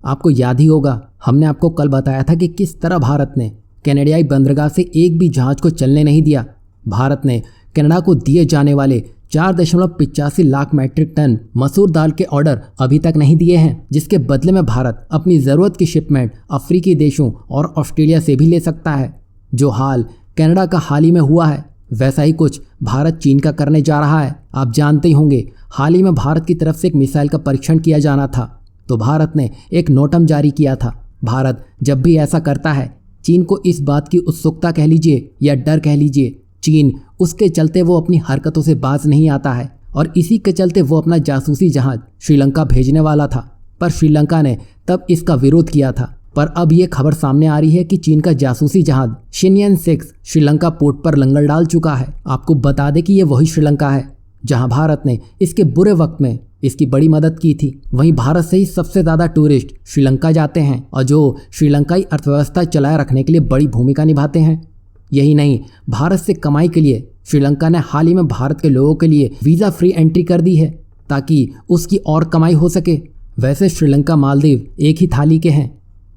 आपको याद ही होगा, हमने आपको कल बताया था कि किस तरह भारत ने कनाडाई बंदरगाह से एक भी जहाज को चलने नहीं दिया। भारत ने कनाडा को दिए जाने वाले 4.85 लाख मैट्रिक टन मसूर दाल के ऑर्डर अभी तक नहीं दिए हैं, जिसके बदले में भारत अपनी ज़रूरत की शिपमेंट अफ्रीकी देशों और ऑस्ट्रेलिया से भी ले सकता है। जो हाल कनाडा का हाल ही में हुआ है, वैसा ही कुछ भारत चीन का करने जा रहा है। आप जानते ही होंगे, हाल ही में भारत की तरफ से एक मिसाइल का परीक्षण किया जाना था, तो भारत ने एक नोटम जारी किया था। भारत जब भी ऐसा करता है, चीन को इस बात की उत्सुकता कह लीजिए या डर कह लीजिए, चीन उसके चलते वो अपनी हरकतों से बाज नहीं आता है और इसी के चलते वो अपना जासूसी जहाज श्रीलंका भेजने वाला था। पर श्रीलंका ने तब इसका विरोध किया था। पर अब ये खबर सामने आ रही है कि चीन का जासूसी जहाज शिनयन 6 श्रीलंका पोर्ट पर लंगर डाल चुका है। आपको बता दें कि ये वही श्रीलंका है जहां भारत ने इसके बुरे वक्त में इसकी बड़ी मदद की थी। वहीं भारत से ही सबसे ज़्यादा टूरिस्ट श्रीलंका जाते हैं और जो श्रीलंकाई अर्थव्यवस्था चलाए रखने के लिए बड़ी भूमिका निभाते हैं। यही नहीं, भारत से कमाई के लिए श्रीलंका ने हाल ही में भारत के लोगों के लिए वीज़ा फ्री एंट्री कर दी है ताकि उसकी और कमाई हो सके। वैसे श्रीलंका मालदीव एक ही थाली के हैं।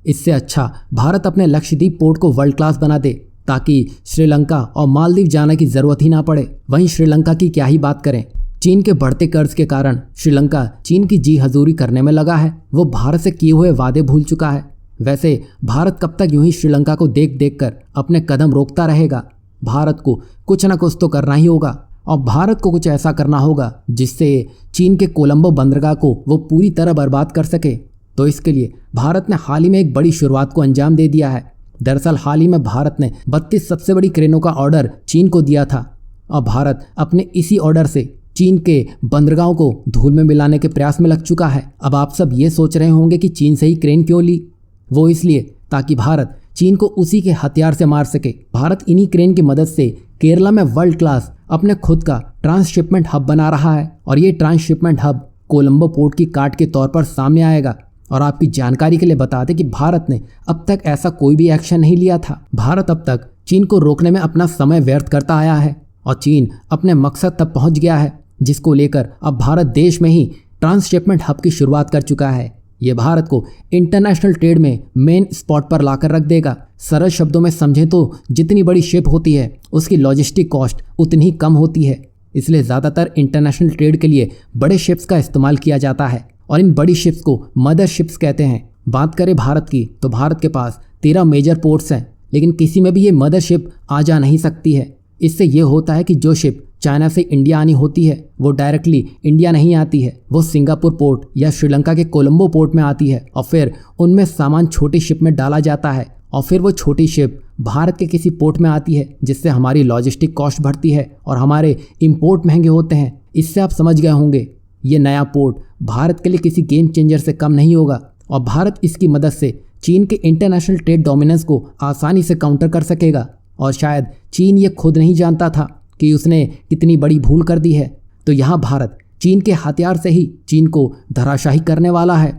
इससे अच्छा भारत अपने लक्षद्वीप पोर्ट को वर्ल्ड क्लास बना दे ताकि श्रीलंका और मालदीव जाने की ज़रूरत ही ना पड़े। वहीं श्रीलंका की क्या ही बात करें, चीन के बढ़ते कर्ज के कारण श्रीलंका चीन की जी हजूरी करने में लगा है। वो भारत से किए हुए वादे भूल चुका है। वैसे भारत कब तक यूं ही श्रीलंका को देख देख कर अपने कदम रोकता रहेगा? भारत को कुछ ना कुछ तो करना ही होगा और भारत को कुछ ऐसा करना होगा जिससे चीन के कोलंबो बंदरगाह को वो पूरी तरह बर्बाद कर सके। तो इसके लिए भारत ने हाल ही में एक बड़ी शुरुआत को अंजाम दे दिया है। दरअसल हाल ही में भारत ने 32 सबसे बड़ी क्रेनों का ऑर्डर चीन को दिया था और भारत अपने इसी ऑर्डर से चीन के बंदरगाहों को धूल में मिलाने के प्रयास में लग चुका है। अब आप सब ये सोच रहे होंगे कि चीन से ही क्रेन क्यों ली? वो इसलिए ताकि भारत चीन को उसी के हथियार से मार सके। भारत इन्हीं क्रेन की मदद से केरला में वर्ल्ड क्लास अपने खुद का ट्रांसशिपमेंट हब बना रहा है और ये ट्रांसशिपमेंट हब कोलंबो पोर्ट की काट के तौर पर सामने आएगा। और आपकी जानकारी के लिए बता दें कि भारत ने अब तक ऐसा कोई भी एक्शन नहीं लिया था। भारत अब तक चीन को रोकने में अपना समय व्यर्थ करता आया है और चीन अपने मकसद तक पहुंच गया है, जिसको लेकर अब भारत देश में ही ट्रांसशिपमेंट हब की शुरुआत कर चुका है। ये भारत को इंटरनेशनल ट्रेड में मेन स्पॉट पर लाकर रख देगा। सरल शब्दों में समझें तो जितनी बड़ी शिप होती है उसकी लॉजिस्टिक कॉस्ट उतनी ही कम होती है, इसलिए ज़्यादातर इंटरनेशनल ट्रेड के लिए बड़े शिप्स का इस्तेमाल किया जाता है और इन बड़ी शिप्स को मदर शिप्स कहते हैं। बात करें भारत की तो भारत के पास 13 मेजर पोर्ट्स हैं, लेकिन किसी में भी ये मदर शिप आ जा नहीं सकती है। इससे ये होता है कि जो शिप चाइना से इंडिया आनी होती है वो डायरेक्टली इंडिया नहीं आती है, वो सिंगापुर पोर्ट या श्रीलंका के कोलंबो पोर्ट में आती है और फिर उनमें सामान छोटी शिप में डाला जाता है और फिर वो छोटी शिप भारत के किसी पोर्ट में आती है, जिससे हमारी लॉजिस्टिक कॉस्ट बढ़ती है और हमारे इंपोर्ट महंगे होते हैं। इससे आप समझ गए होंगे, ये नया पोर्ट भारत के लिए किसी गेम चेंजर से कम नहीं होगा और भारत इसकी मदद से चीन के इंटरनेशनल ट्रेड डोमिनेंस को आसानी से काउंटर कर सकेगा। और शायद चीन ये खुद नहीं जानता था कि उसने कितनी बड़ी भूल कर दी है। तो यहाँ भारत चीन के हथियार से ही चीन को धराशाही करने वाला है।